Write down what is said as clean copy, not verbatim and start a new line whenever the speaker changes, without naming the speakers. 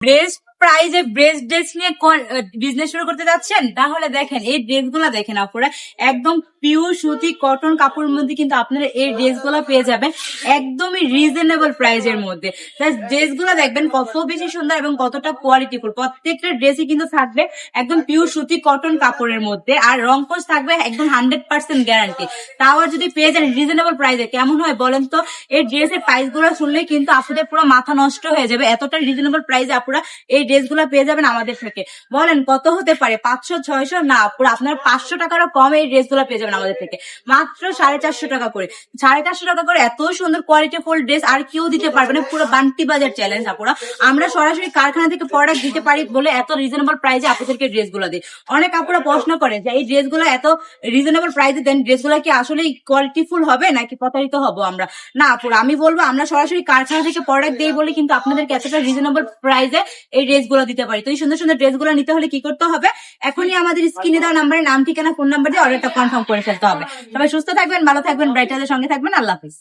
Best প্রাইজে best dress নিয়ে business শুরু করতে যাচ্ছেন, তাহলে দেখেন এই ড্রেসগুলো দেখেন আপনারা, একদম পিওর সুতি কটন কাপড়ের মধ্যে কিন্তু আপনারা এই ড্রেসগুলো পেয়ে যাবেন একদমই রিজনেবল প্রাইজের মধ্যে। ড্রেসগুলো দেখবেন কত বেশি সুন্দর এবং কতটা কোয়ালিটিফুল। প্রত্যেকটা ড্রেসই কিন্তু থাকবে একদম পিওর সুতি কটন কাপড়ের মধ্যে, আর রংকশ থাকবে একদম 100% গ্যারান্টি। তাও আর যদি পেয়ে যান রিজনেবল প্রাইসে, কেমন হয় বলেন তো? এই ড্রেসের প্রাইস গুলো শুনলেই কিন্তু আপনাদের পুরো মাথা নষ্ট হয়ে যাবে। এতটা রিজনেবল প্রাইসে আপনারা এই ড্রেসগুলো পেয়ে যাবেন আমাদের থেকে। বলেন কত হতে পারে? 500-600 না, পুরো আপনার 500 টাকারও কম এই ড্রেসগুলো পেয়ে যাবেন আমাদের থেকে, মাত্র 450 টাকা করে। 450 টাকা করে এত সুন্দর কোয়ালিটিফুল ড্রেস আর কেউ দিতে পারবে না, পুরো বান্টি বাজার চ্যালেঞ্জ আপুরা। আমরা সরাসরি কারখানা থেকে প্রোডাক্ট দিতে পারি বলে এত রিজনেবল প্রাইসে আপনাদেরকে ড্রেসগুলো দিই। অনেক আপুরা প্রশ্ন করে যে এই ড্রেসগুলো এত রিজনেবল প্রাইসে দেন, ড্রেসগুলো কি আসলে কোয়ালিটিফুল হবে নাকি প্রতারিত হবো আমরা? না আপুরা, আমি বলবো আমরা সরাসরি কারখানা থেকে প্রোডাক্ট দিই বলে কিন্তু আপনাদেরকে এতটা রিজনেবল প্রাইসে এই ড্রেসগুলো দিতে পারি। তো এই সুন্দর সুন্দর ড্রেসগুলো নিতে হলে কি করতে হবে? এখনই আমাদের স্ক্রিনে দেওয়া নাম্বারে নাম, ঠিকানা, ফোন নাম্বার দিয়ে অর্ডারটা কনফার্ম করে ফেলতে হবে। সবাই সুস্থ থাকবেন, ভালো থাকবেন, ব্রাইটাদের সঙ্গে থাকবেন। আল্লাহ হাফিজ।